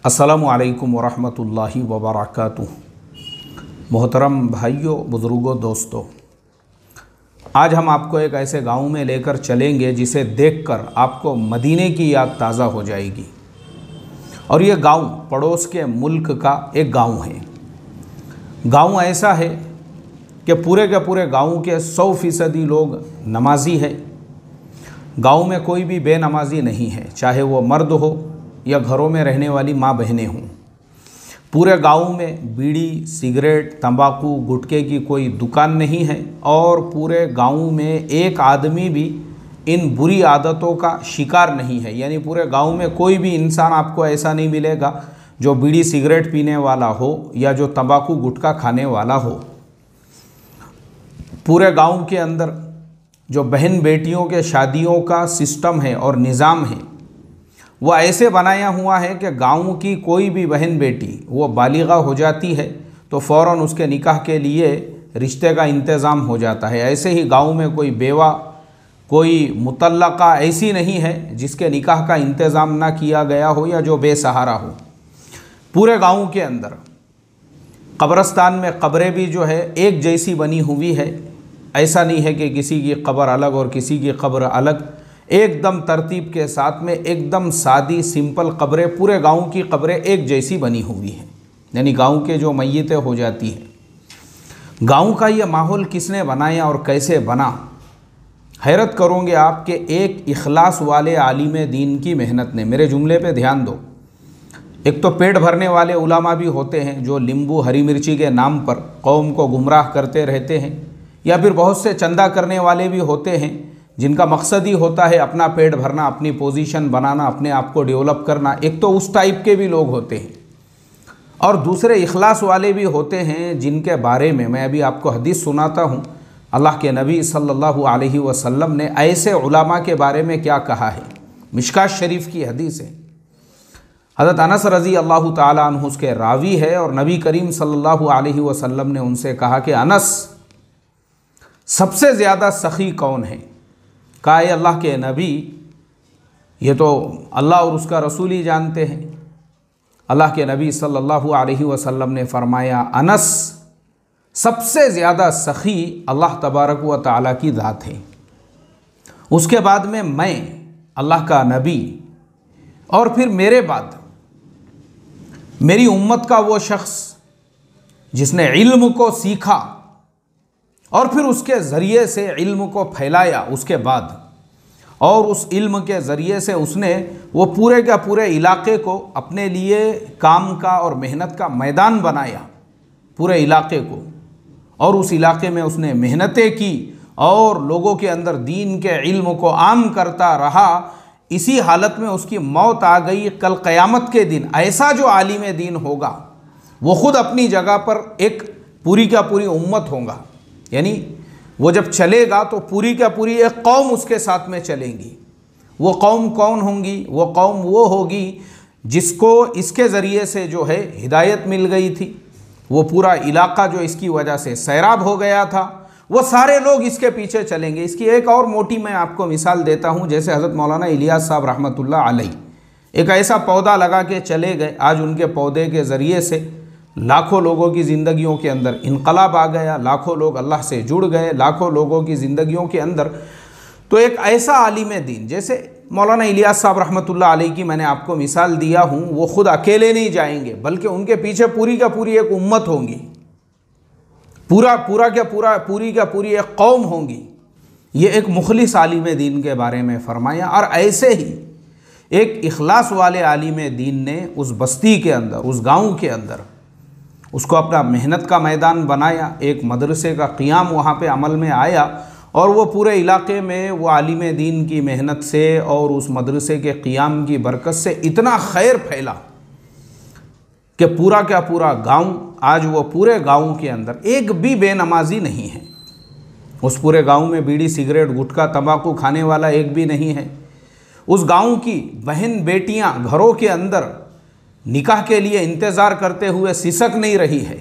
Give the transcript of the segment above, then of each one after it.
अस्सलामु अलैकुम वरहमतुल्लाहि वबरकातुहू। मोहतरम भाइयों, बुज़ुर्गों, दोस्तों, आज हम आपको एक ऐसे गांव में लेकर चलेंगे जिसे देखकर आपको मदीने की याद ताज़ा हो जाएगी। और ये गांव पड़ोस के मुल्क का एक गांव है। गांव ऐसा है कि पूरे के पूरे गांव के 100% लोग नमाजी है। गांव में कोई भी बेनमाजी नहीं है, चाहे वो मर्द हो या घरों में रहने वाली माँ बहनें हों। पूरे गांव में बीड़ी, सिगरेट, तंबाकू, गुटखे की कोई दुकान नहीं है और पूरे गांव में एक आदमी भी इन बुरी आदतों का शिकार नहीं है। यानी पूरे गांव में कोई भी इंसान आपको ऐसा नहीं मिलेगा जो बीड़ी सिगरेट पीने वाला हो या जो तंबाकू गुटखा खाने वाला हो। पूरे गांव के अंदर जो बहन बेटियों के शादियों का सिस्टम है और निज़ाम है वो ऐसे बनाया हुआ है कि गांव की कोई भी बहन बेटी वो बालिगा हो जाती है तो फ़ौरन उसके निकाह के लिए रिश्ते का इंतज़ाम हो जाता है। ऐसे ही गांव में कोई बेवा, कोई मुतल्लका ऐसी नहीं है जिसके निकाह का इंतज़ाम ना किया गया हो या जो बेसहारा हो। पूरे गांव के अंदर कब्रस्तान में कब्रें भी जो है एक जैसी बनी हुई है। ऐसा नहीं है कि किसी की कब्र अलग और किसी की कब्र अलग, एकदम तरतीब के साथ में एकदम सादी सिंपल कब्रें, पूरे गांव की कब्रें एक जैसी बनी हुई हैं। यानी गांव के जो मैयतें हो जाती हैं। गांव का ये माहौल किसने बनाया और कैसे बना, हैरत करोगे आप कि एक इखलास वाले आलिम दीन की मेहनत ने। मेरे जुमले पे ध्यान दो। एक तो पेट भरने वाले उलामा भी होते हैं जो नींबू हरी मिर्ची के नाम पर कौम को गुमराह करते रहते हैं, या फिर बहुत से चंदा करने वाले भी होते हैं जिनका मकसद ही होता है अपना पेट भरना, अपनी पोजीशन बनाना, अपने आप को डेवलप करना। एक तो उस टाइप के भी लोग होते हैं और दूसरे इखलास वाले भी होते हैं जिनके बारे में मैं अभी आपको हदीस सुनाता हूँ। अल्लाह के नबी सल्लल्लाहु अलैहि वसल्लम ने ऐसे उलामा के बारे में क्या कहा है। मिशकात शरीफ की हदीस है। हज़रत अनस रज़ी अल्लाह ताला अन्हु उसके रावी है और नबी करीम सल्लल्लाहु अलैहि वसल्लम ने उनसे कहा कि अनस, सबसे ज़्यादा सखी कौन है? कहा, अल्लाह के नबी, ये तो अल्लाह और उसका रसूल ही जानते हैं। अल्लाह के नबी सल्लल्लाहु अलैहि वसल्लम ने फरमाया, अनस, सबसे ज़्यादा सखी अल्लाह तबारक व तआला की ज़ात है। उसके बाद में मैं, अल्लाह का नबी, और फिर मेरे बाद मेरी उम्मत का वो शख्स जिसने इल्म को सीखा और फिर उसके ज़रिए से इल्म को फैलाया उसके बाद, और उस इल्म के ज़रिए से उसने वो पूरे का पूरे इलाके को अपने लिए काम का और मेहनत का मैदान बनाया, पूरे इलाके को। और उस इलाके में उसने मेहनतें की और लोगों के अंदर दीन के इल्म को आम करता रहा। इसी हालत में उसकी मौत आ गई। कल क़यामत के दिन ऐसा जो आलिम दीन होगा वो ख़ुद अपनी जगह पर एक पूरी का पूरी उम्मत होगा। यानी वो जब चलेगा तो पूरी का पूरी एक कौम उसके साथ में चलेंगी। वो कौम कौन होंगी? वो कौम वो होगी जिसको इसके ज़रिए से जो है हिदायत मिल गई थी। वो पूरा इलाका जो इसकी वजह से सैराब हो गया था, वो सारे लोग इसके पीछे चलेंगे। इसकी एक और मोटी मैं आपको मिसाल देता हूँ। जैसे हज़रत मौलाना इलियास साहब रहमतुल्लाह अलैह एक ऐसा पौधा लगा के चले गए। आज उनके पौधे के ज़रिए से लाखों लोगों की ज़िंदगियों के अंदर इनकलाब आ गया, लाखों लोग अल्लाह से जुड़ गए, लाखों लोगों की ज़िंदगियों के अंदर। तो एक ऐसा आलिम दीन जैसे मौलाना इलियास साहब रहमतुल्लाह अलैह की मैंने आपको मिसाल दिया हूँ, वो ख़ुद अकेले नहीं जाएंगे बल्कि उनके पीछे पूरी का पूरी एक उम्मत होंगी, पूरी का पूरी एक कौम होंगी। ये एक मुखलिस आलिम दीन के बारे में फरमाया। और ऐसे ही एक इखलास वाले आलिम दीन ने उस बस्ती के अंदर, उस गाँव के अंदर उसको अपना मेहनत का मैदान बनाया। एक मदरसे का क़ियाम वहाँ पे अमल में आया और वो पूरे इलाके में वो आलिम दीन की मेहनत से और उस मदरसे के क़ियाम की बरकत से इतना खैर फैला कि पूरा का पूरा गांव, आज वो पूरे गांव के अंदर एक भी बेनमाजी नहीं है। उस पूरे गांव में बीड़ी, सिगरेट, गुटखा, तंबाकू खाने वाला एक भी नहीं है। उस गांव की बहन बेटियां घरों के अंदर निकाह के लिए इंतज़ार करते हुए सिसक नहीं रही है।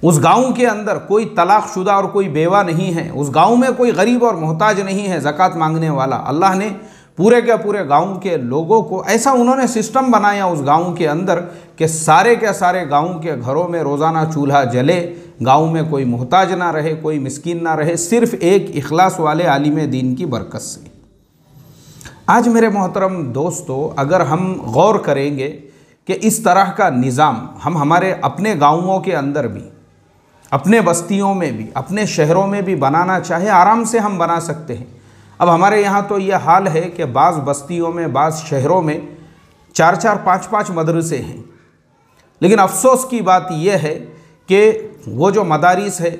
उस गांव के अंदर कोई तलाक़शुदा और कोई बेवा नहीं है। उस गांव में कोई गरीब और मोहताज नहीं है ज़कात मांगने वाला। अल्लाह ने पूरे के पूरे गांव के लोगों को ऐसा उन्होंने सिस्टम बनाया उस गांव के अंदर कि सारे के सारे गांव के घरों में रोज़ाना चूल्हा जले, गांव में कोई मोहताज ना रहे, कोई मिस्कीन ना रहे, सिर्फ एक इखलास वाले आलिम दीन की बरकत से। आज मेरे मोहतरम दोस्तों, अगर हम गौर करेंगे कि इस तरह का निज़ाम हम हमारे अपने गाँवों के अंदर भी, अपने बस्तियों में भी, अपने शहरों में भी बनाना चाहे, आराम से हम बना सकते हैं। अब हमारे यहाँ तो यह हाल है कि बाज़ बस्तियों में, बाज़ शहरों में 4-4, 5-5 मदरसे हैं। लेकिन अफसोस की बात यह है कि वो जो मदारिस है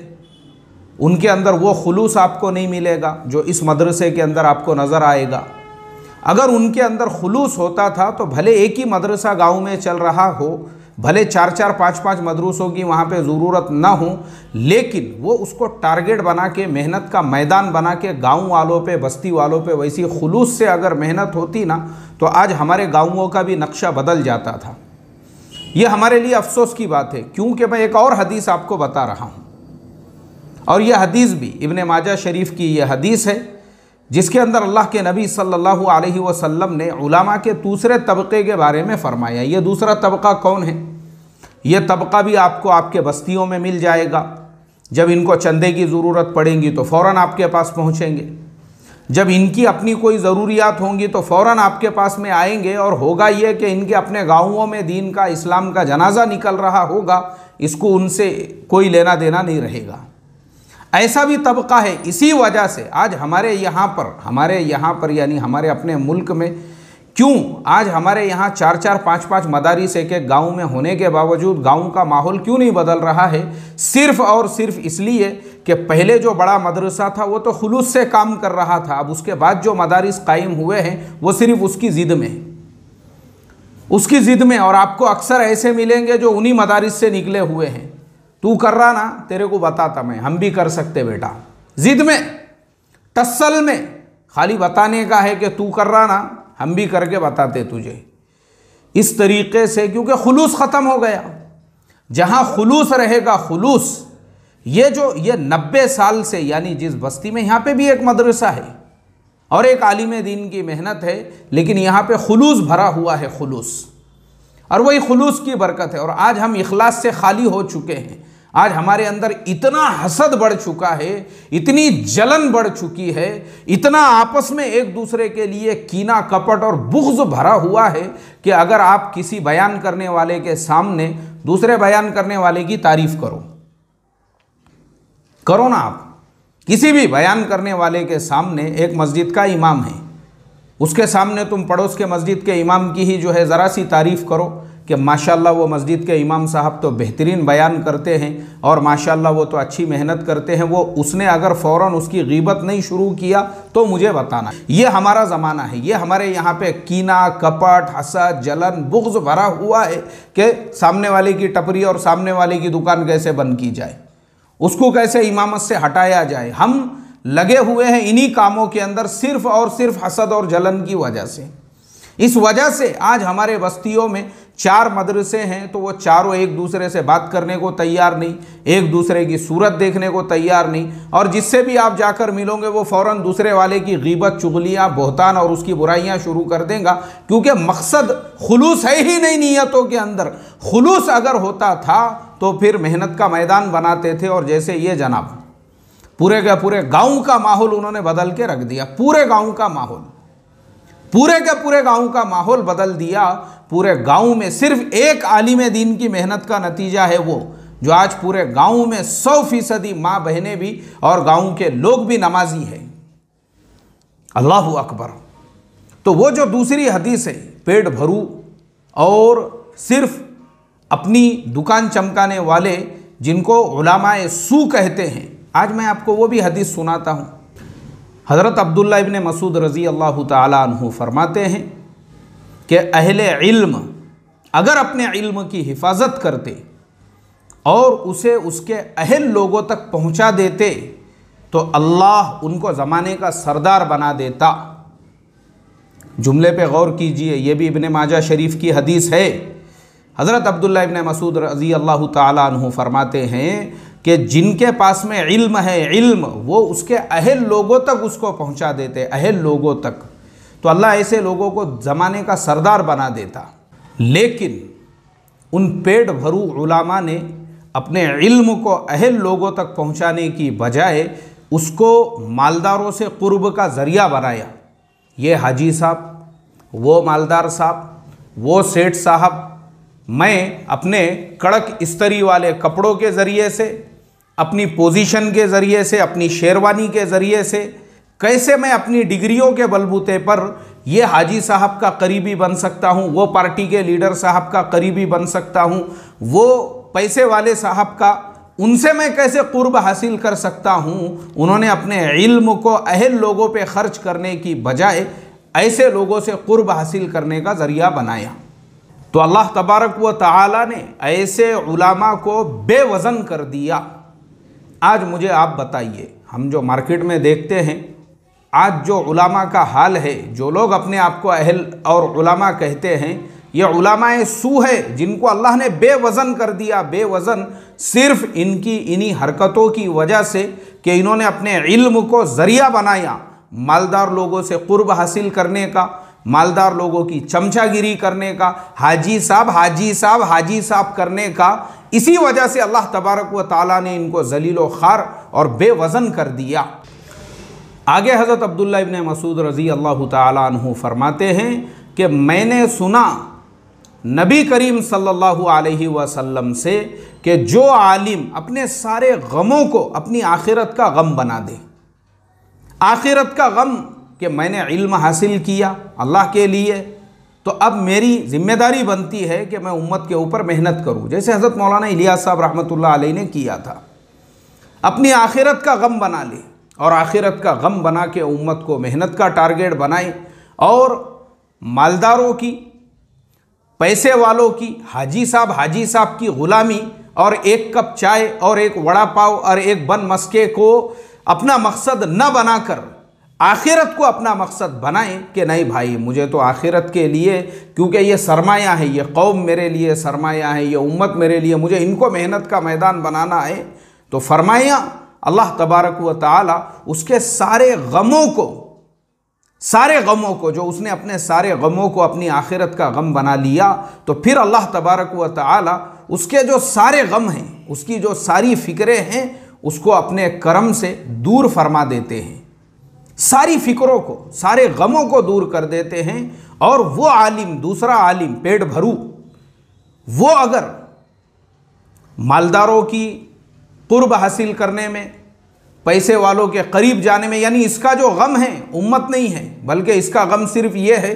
उनके अंदर वो खुलूस आपको नहीं मिलेगा जो इस मदरसे के अंदर आपको नज़र आएगा। अगर उनके अंदर खुलूस होता था तो भले एक ही मदरसा गांव में चल रहा हो, भले 4-4, 5-5 मदरसों की वहाँ पे ज़रूरत ना हो, लेकिन वो उसको टारगेट बना के, मेहनत का मैदान बना के गांव वालों पे, बस्ती वालों पे वैसी खुलूस से अगर मेहनत होती ना, तो आज हमारे गाँवों का भी नक्शा बदल जाता था। ये हमारे लिए अफसोस की बात है, क्योंकि मैं एक और हदीस आपको बता रहा हूँ, और यह हदीस भी इब्ने माजा शरीफ की यह हदीस है, जिसके अंदर अल्लाह के नबी सल्लल्लाहु अलैहि वसल्लम ने उलमा के दूसरे तबके के बारे में फ़रमाया। ये दूसरा तबका कौन है? ये तबका भी आपको आपके बस्तियों में मिल जाएगा। जब इनको चंदे की ज़रूरत पड़ेगी तो फ़ौरन आपके पास पहुँचेंगे, जब इनकी अपनी कोई ज़रूरियात होंगी तो फ़ौरन आपके पास में आएंगे। और होगा ये कि इनके अपने गाँवों में दीन का, इस्लाम का जनाजा निकल रहा होगा, इसको उनसे कोई लेना देना नहीं रहेगा। ऐसा भी तबका है। इसी वजह से आज हमारे यहाँ पर यानी हमारे अपने मुल्क में क्यों आज हमारे यहाँ 4-4, 5-5 मदारिस एक गाँव में होने के बावजूद गाँव का माहौल क्यों नहीं बदल रहा है? सिर्फ़ और सिर्फ इसलिए कि पहले जो बड़ा मदरसा था वो तो खुलूस से काम कर रहा था। अब उसके बाद जो मदारिस कायम हुए हैं वो सिर्फ उसकी ज़िद में, और आपको अक्सर ऐसे मिलेंगे जो उन्हीं मदारिस से निकले हुए हैं। तू कर रहा ना, तेरे को बताता मैं, हम भी कर सकते बेटा। जिद में, टस्सल में, खाली बताने का है कि तू कर रहा ना, हम भी करके बताते तुझे। इस तरीके से, क्योंकि खुलूस ख़त्म हो गया। जहाँ खुलूस रहेगा, खुलूस, ये 90 साल से, यानी जिस बस्ती में, यहाँ पे भी एक मदरसा है और एक आलिम दीन की मेहनत है, लेकिन यहाँ पे खुलूस भरा हुआ है, खुलूस, और वही खुलूस की बरकत है। और आज हम इखलास से खाली हो चुके हैं। आज हमारे अंदर इतना हसद बढ़ चुका है, इतनी जलन बढ़ चुकी है, इतना आपस में एक दूसरे के लिए कीना, कपट और बुग़्ज़ भरा हुआ है कि अगर आप किसी बयान करने वाले के सामने दूसरे बयान करने वाले की तारीफ़ करो ना, आप किसी भी बयान करने वाले के सामने, एक मस्जिद का इमाम है, उसके सामने तुम पड़ोस के मस्जिद के इमाम की ही ज़रा सी तारीफ़ करो कि माशाल्लाह वो मस्जिद के इमाम साहब तो बेहतरीन बयान करते हैं और माशाल्लाह वो तो अच्छी मेहनत करते हैं। वो उसने अगर फ़ौरन उसकी गीबत नहीं शुरू किया तो मुझे बताना। ये हमारा ज़माना है। ये हमारे यहाँ पे कीना, कपट, हसद, जलन, बुग़्ज़ भरा हुआ है कि सामने वाले की टपरी और सामने वाले की दुकान कैसे बंद की जाए, उसको कैसे इमामत से हटाया जाए। हम लगे हुए हैं इन्हीं कामों के अंदर, सिर्फ़ और सिर्फ हसद और जलन की वजह से। इस वजह से आज हमारे बस्तियों में 4 मदरसे हैं तो वो चारों एक दूसरे से बात करने को तैयार नहीं, एक दूसरे की सूरत देखने को तैयार नहीं, और जिससे भी आप जाकर मिलोगे वो फ़ौरन दूसरे वाले की गीबत, चुगलियाँ, बोहतान और उसकी बुराइयाँ शुरू कर देगा, क्योंकि मकसद खुलूस है ही नहीं नीयतों के अंदर। खुलूस अगर होता था तो फिर मेहनत का मैदान बनाते थे, और जैसे ये जनाब पूरे के पूरे गाँव का माहौल उन्होंने बदल के रख दिया। पूरे गाँव का माहौल, पूरे के पूरे गांव का माहौल बदल दिया। पूरे गांव में सिर्फ एक आलिम दीन की मेहनत का नतीजा है वो, जो आज पूरे गांव में 100% माँ बहनें भी और गांव के लोग भी नमाजी है। अल्लाहु अकबर। तो वो जो दूसरी हदीस है, पेट भरू और सिर्फ अपनी दुकान चमकाने वाले, जिनको उलमाए सू कहते हैं, आज मैं आपको वो भी हदीस सुनाता हूँ। हज़रत अब्दुल्ला इब्न मसूद रज़ी अल्लाह ताला अन्हु फरमाते हैं कि अहले इल्म अगर अपने इल्म की हिफाजत करते और उसे उसके अहल लोगों तक पहुंचा देते तो अल्लाह उनको ज़माने का सरदार बना देता। जुमले पे गौर कीजिए, ये भी इब्न माजा शरीफ की हदीस है। हज़रत अब्दुल्ला इब्न मसूद रज़ी अल्लाह ताला अन्हु फरमाते हैं कि जिनके पास में इल्म है, इल्म वो उसके अहल लोगों तक उसको पहुंचा देते, अहल लोगों तक। तो अल्लाह ऐसे लोगों को ज़माने का सरदार बना देता। लेकिन उन पेट भरू उलामा ने अपने इल्म को अहल लोगों तक पहुंचाने की बजाय उसको मालदारों से कुर्ब का ज़रिया बनाया। ये हाजी साहब, वो मालदार साहब, वो सेठ साहब, मैं अपने कड़क इस्तरी वाले कपड़ों के ज़रिए से, अपनी पोजीशन के ज़रिए से, अपनी शेरवानी के ज़रिए से कैसे मैं अपनी डिग्रियों के बलबूते पर ये हाजी साहब का करीबी बन सकता हूँ, वो पार्टी के लीडर साहब का करीबी बन सकता हूँ, वो पैसे वाले साहब का, उनसे मैं कैसे कुर्ब हासिल कर सकता हूँ। उन्होंने अपने इल्म को अहल लोगों पे खर्च करने की बजाय ऐसे लोगों से कुर्ब हासिल करने का ज़रिया बनाया। तो अल्लाह तबारक व तआला ने ऐसे उलामा को बेवज़न कर दिया। आज मुझे आप बताइए, हम जो मार्केट में देखते हैं आज जो उलामा का हाल है, जो लोग अपने आप को अहल और उलामा कहते हैं, ये उलामाए सू है जिनको अल्लाह ने बेवज़न कर दिया। बेवज़न सिर्फ इनकी इन्हीं हरकतों की वजह से कि इन्होंने अपने इल्म को ज़रिया बनाया मालदार लोगों से कुर्ब हासिल करने का, मालदार लोगों की चमचागिरी करने का, हाजी साहब हाजी साहब हाजी साहब करने का। इसी वजह से अल्लाह तबारक व ताला ने इनको ज़लील ख़ार और बेवज़न कर दिया। आगे हज़रत अब्दुल्ला इब्न मसूद रज़ी अल्लाह ताला अन्हु फरमाते हैं कि मैंने सुना नबी करीम सल्लल्लाहु अलैहि वसल्लम से कि जो आलिम अपने सारे गमों को अपनी आखिरत का गम बना दे, आखिरत का गम कि मैंने इल्म हासिल किया अल्लाह के लिए, तो अब मेरी जिम्मेदारी बनती है कि मैं उम्मत के ऊपर मेहनत करूं, जैसे हज़रत मौलाना इलियास साहब रहमतुल्लाह अलैह ने किया था। अपनी आखिरत का गम बना ले और आखिरत का गम बना के उम्मत को मेहनत का टारगेट बनाए और मालदारों की, पैसे वालों की, हाजी साहब की ग़ुलामी और एक कप चाय और एक वड़ा पाव और एक बन मस्के को अपना मकसद न बनाकर आखिरत को अपना मकसद बनाएं कि नहीं भाई मुझे तो आखिरत के लिए, क्योंकि ये सरमाया है, ये कौम मेरे लिए सरमाया है, ये उम्मत मेरे लिए, मुझे इनको मेहनत का मैदान बनाना है। तो फरमाया अल्लाह तबारक व ताला उसके सारे गमों को जो उसने अपने सारे गमों को अपनी आखिरत का गम बना लिया, तो फिर अल्लाह तबारक व ताला उसके जो सारे गम हैं, उसकी जो सारी फ़िक्रें हैं, उसको अपने करम से दूर फरमा देते हैं, सारी फ़िक्रों को, सारे गमों को दूर कर देते हैं। और वो आलिम, दूसरा आलिम पेट भरू, वो अगर मालदारों की कुर्ब हासिल करने में, पैसे वालों के करीब जाने में, यानी इसका जो गम है उम्मत नहीं है, बल्कि इसका गम सिर्फ ये है,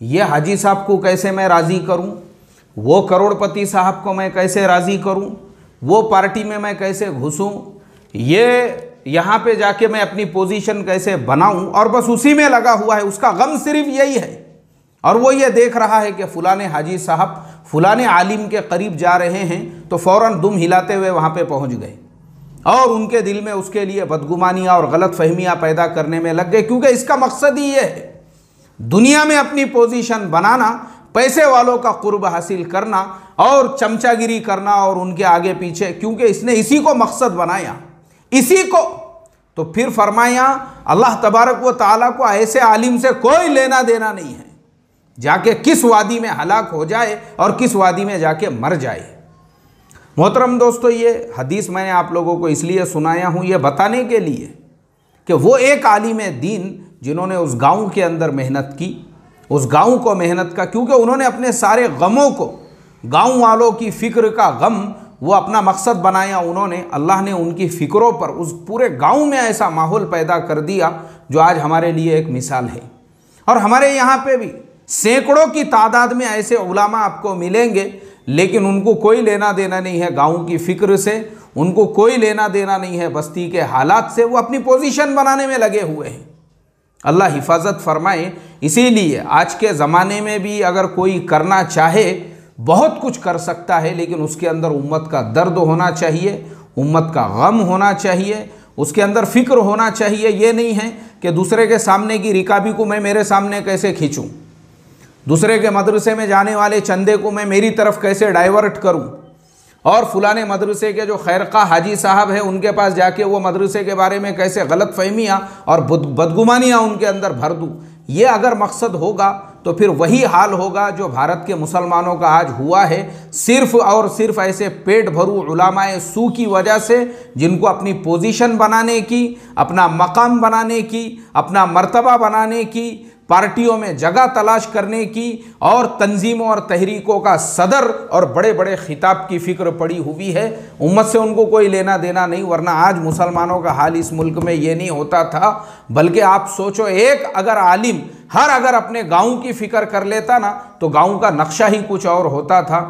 ये हाजी साहब को कैसे मैं राज़ी करूं, वो करोड़पति साहब को मैं कैसे राज़ी करूं, वो पार्टी में मैं कैसे घुसूं, ये यहाँ पे जाके मैं अपनी पोजीशन कैसे बनाऊं, और बस उसी में लगा हुआ है। उसका गम सिर्फ यही है। और वो ये देख रहा है कि फ़लाने हाजी साहब फ़लाने आलिम के करीब जा रहे हैं, तो फ़ौरन दुम हिलाते हुए वहाँ पे पहुँच गए और उनके दिल में उसके लिए बदगुमानियाँ और गलत फहमियाँ पैदा करने में लग गए, क्योंकि इसका मकसद ही ये है दुनिया में अपनी पोजीशन बनाना, पैसे वालों का कुर्ब हासिल करना और चमचागिरी करना और उनके आगे पीछे, क्योंकि इसने इसी को मकसद बनाया, इसी को। तो फिर फरमाया अल्लाह तबारक व ताला को ऐसे आलिम से कोई लेना देना नहीं है, जाके किस वादी में हलाक हो जाए और किस वादी में जाके मर जाए। मोहतरम दोस्तों, ये हदीस मैंने आप लोगों को इसलिए सुनाया हूँ, ये बताने के लिए कि वो एक आलिम दीन जिन्होंने उस गांव के अंदर मेहनत की, उस गांव को मेहनत का, क्योंकि उन्होंने अपने सारे गमों को, गांव वालों की फ़िक्र का गम वो अपना मकसद बनाया। उन्होंने, अल्लाह ने उनकी फ़िक्रों पर उस पूरे गांव में ऐसा माहौल पैदा कर दिया जो आज हमारे लिए एक मिसाल है। और हमारे यहाँ पे भी सैकड़ों की तादाद में ऐसे उलामा आपको मिलेंगे, लेकिन उनको कोई लेना देना नहीं है गांव की फ़िक्र से, उनको कोई लेना देना नहीं है बस्ती के हालात से, वो अपनी पोजीशन बनाने में लगे हुए हैं। अल्लाह हिफाजत फरमाए। इसीलिए आज के ज़माने में भी अगर कोई करना चाहे बहुत कुछ कर सकता है, लेकिन उसके अंदर उम्मत का दर्द होना चाहिए, उम्मत का गम होना चाहिए, उसके अंदर फ़िक्र होना चाहिए। ये नहीं है कि दूसरे के सामने की रिकाबी को मैं मेरे सामने कैसे खींचूं, दूसरे के मदरसे में जाने वाले चंदे को मैं मेरी तरफ कैसे डाइवर्ट करूं, और फलाने मदरसे के जो खैरखा हाजी साहब हैं उनके पास जाके वो मदरसे के बारे में कैसे गलत फहमियाँ और बदगुमानियाँ उनके अंदर भर दूँ। ये अगर मकसद होगा तो फिर वही हाल होगा जो भारत के मुसलमानों का आज हुआ है, सिर्फ़ और सिर्फ ऐसे पेट भरू उलमाए सू की वजह से, जिनको अपनी पोजीशन बनाने की, अपना मकाम बनाने की, अपना मर्तबा बनाने की, पार्टियों में जगह तलाश करने की और तंजीमों और तहरीकों का सदर और बड़े बड़े खिताब की फ़िक्र पड़ी हुई है। उम्मत से उनको कोई लेना देना नहीं, वरना आज मुसलमानों का हाल इस मुल्क में ये नहीं होता था। बल्कि आप सोचो, एक अगर आलिम अगर अपने गाँव की फ़िक्र कर लेता ना, तो गाँव का नक्शा ही कुछ और होता था।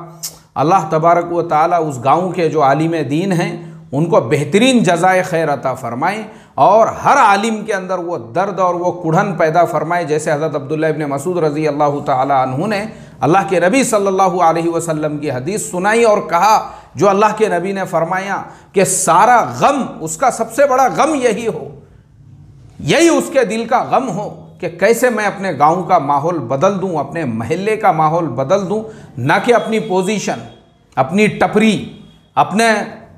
अल्लाह तबारक व तआला उस गाँव के जो आलिम दीन हैं उनको बेहतरीन जज़ाए खैर अता फ़रमाएँ और हर आलिम के अंदर वो दर्द और वो कुढ़न पैदा फरमाए, जैसे हज़रत अब्दुल्लाह इब्न मसूद रज़ी अल्लाह ताला अन्हु ने अल्लाह के नबी सल्लल्लाहु अलैहि वसल्लम की हदीस सुनाई और कहा, जो अल्लाह के नबी ने फरमाया कि सारा गम, उसका सबसे बड़ा गम यही हो, यही उसके दिल का गम हो कि कैसे मैं अपने गाँव का माहौल बदल दूँ, अपने महल्ले का माहौल बदल दूँ, ना कि अपनी पोजीशन, अपनी टपरी, अपने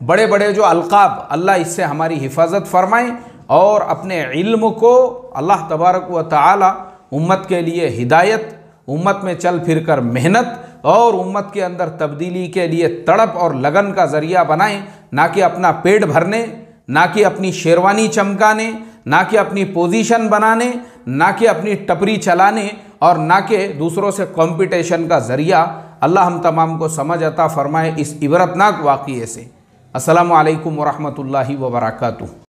बड़े बड़े जो अलकाब, अल्लाह इससे हमारी हिफाजत फरमाए और अपने इल्म को अल्लाह तबारक व तआला उम्मत के लिए हिदायत, उम्मत में चल फिर कर मेहनत और उम्मत के अंदर तब्दीली के लिए तड़प और लगन का ज़रिया बनाएं, ना कि अपना पेट भरने, ना कि अपनी शेरवानी चमकाने, ना कि अपनी पोजीशन बनाने, ना कि अपनी टपरी चलाने और ना कि दूसरों से कंपटीशन का ज़रिया। अल्लाह हम तमाम को समझ अता फ़रमाए इस इबरतनाक वाक़ये से। अस्सलामु अलैकुम व रहमतुल्लाहि व बरकातुहू।